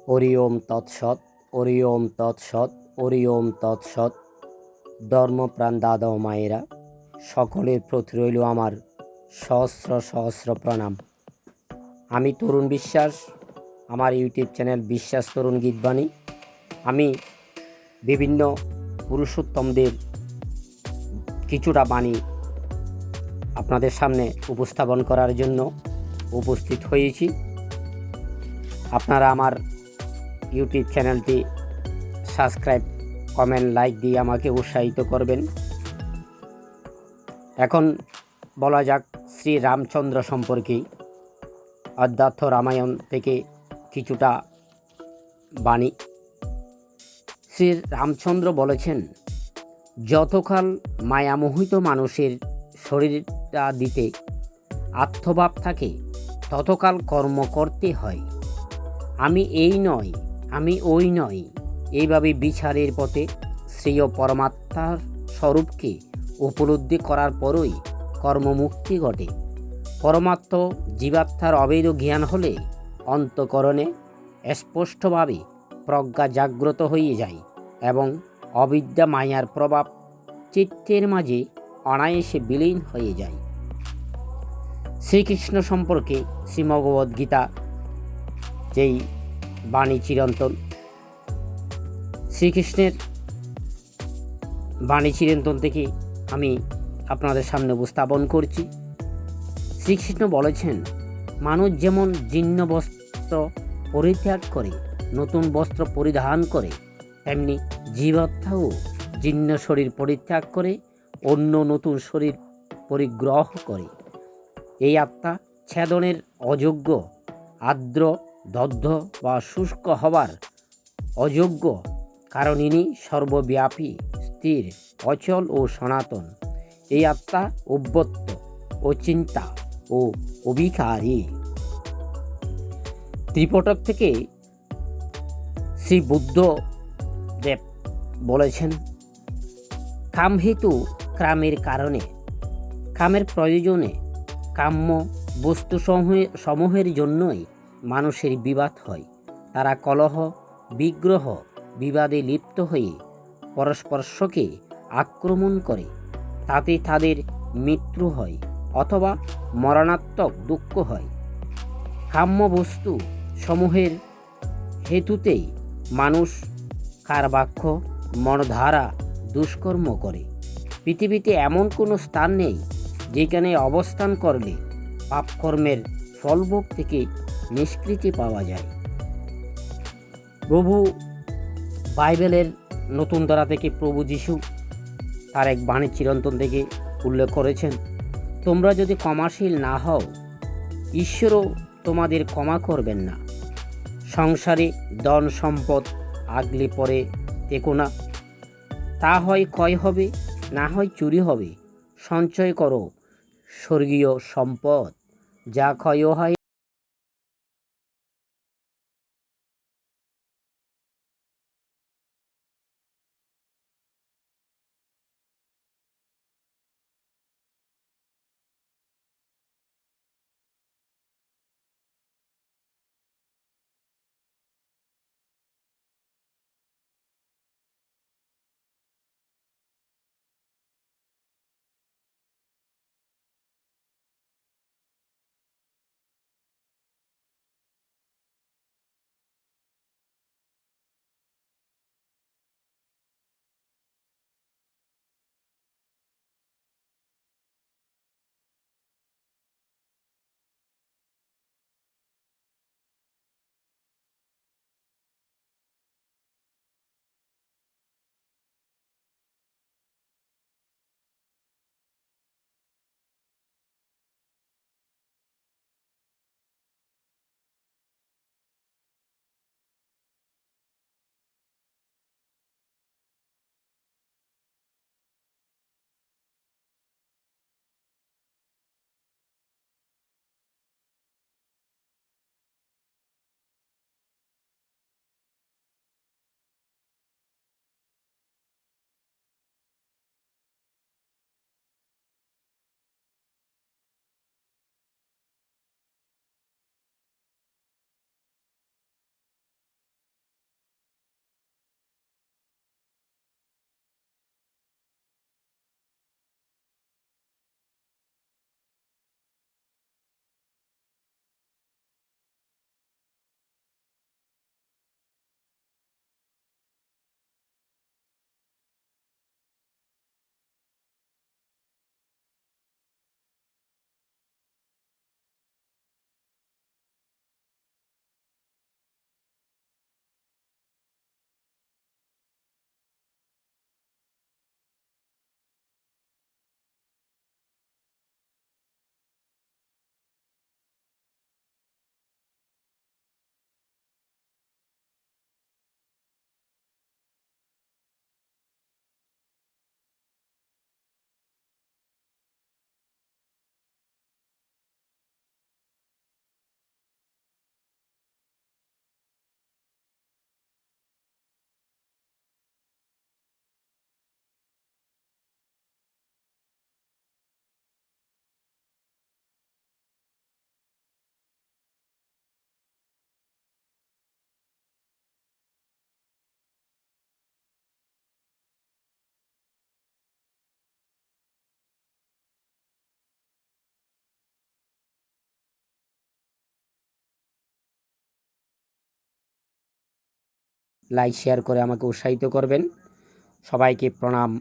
হরি ওম তৎসৎ, হরি ওম তৎসৎ, হরি ওম তৎসৎ। ধর্মপ্রাণ দাদা ও মায়েরা, সকলের প্রতি রইল আমার সহস্র সহস্র প্রণাম। আমি তরুণ বিশ্বাস, আমার ইউটিউব চ্যানেল বিশ্বাস তরুণ গীতবাণী। আমি বিভিন্ন পুরুষোত্তমদের কিছুটা বাণী আপনাদের সামনে উপস্থাপন করার জন্য উপস্থিত হয়েছি। আপনারা আমার ইউটিউব চ্যানেলটি সাবস্ক্রাইব, কমেন্ট, লাইক দিয়ে আমাকে উৎসাহিত করবেন। এখন বলা যাক শ্রী রামচন্দ্র সম্পর্কে। অধ্যাত্ম রামায়ণ থেকে কিছুটা বাণী। শ্রী রামচন্দ্র বলেছেন, যতকাল মায়ামোহিত মানুষের শরীরটা দিতে আত্মভাব থাকে, ততকাল কর্ম করতে হয়। আমি এই নয়, আমি ওই নয়, এইভাবে বিচারের পথে শ্রেয় পরমাত্মার স্বরূপকে উপলব্ধি করার পরই কর্মমুক্তি ঘটে। পরমাত্ম জীবাত্মার অবৈধ জ্ঞান হলে অন্তঃকরণে স্পষ্টভাবে প্রজ্ঞা জাগ্রত হয়ে যায় এবং অবিদ্যা মায়ার প্রভাব চিত্তের মাঝে অনায়াসে বিলীন হয়ে যায়। শ্রীকৃষ্ণ সম্পর্কে শ্রীমদ্ভগবদ্গীতা যেই বাণী চিরন্তন, শ্রীকৃষ্ণের বাণী চিরন্তন থেকে আমি আপনাদের সামনে উপস্থাপন করছি। শ্রীকৃষ্ণ বলেছেন, মানুষ যেমন জীর্ণ বস্ত্র পরিত্যাগ করে নতুন বস্ত্র পরিধান করে, তেমনি জীবাত্মাও জীর্ণ শরীর পরিত্যাগ করে অন্য নতুন শরীর পরিগ্রহ করে। এই আত্মা ছেদনের অযোগ্য, আর্দ্র, দগ্ধ বা শুষ্ক হবার অযোগ্য, কারণ ইনি সর্বব্যাপী, স্থির, অচল ও সনাতন। এই আত্মা অব্যক্ত, অচিন্তা ও অবিকারী। ত্রিপিটক থেকে শ্রী বুদ্ধদেব বলেছেন, কামহেতু কামের কারণে, কামের প্রয়োজনে, কাম্য বস্তু সমূহের জন্যই মানুষের বিবাদ হয়। তারা কলহ, বিগ্রহ, বিবাদে লিপ্ত হয়ে পরস্পরকে আক্রমণ করে। তাতে তাদের মৃত্যু হয় অথবা মরণাত্মক দুঃখ হয়। কাম্য বস্তু সমূহের হেতুতেই মানুষ কার্বাক্ষ, মনধারা দুষ্কর্ম করে। পৃথিবীতে এমন কোনো স্থান নেই যেখানে অবস্থান করলে পাপকর্মের ফলভোগ থেকে নিষ্কৃতি পাওয়া যায়। প্রভু বাইবেলের নতুন ধারা থেকে প্রভু যীশু তার এক বাণী চিরন্তন থেকে উল্লেখ করেছেন, তোমরা যদি ক্ষমাশীল না হও, ঈশ্বরও তোমাদের ক্ষমা করবেন না। সংসারে ধন সম্পদ আগলে পরে থেকো না, তা হয় ক্ষয় হবে, না হয় চুরি হবে। সঞ্চয় করো স্বর্গীয় সম্পদ, যা ক্ষয় হয় লাইক শেয়ার করে আমাকে উৎসাহিত করবেন। সবাইকে প্রণাম।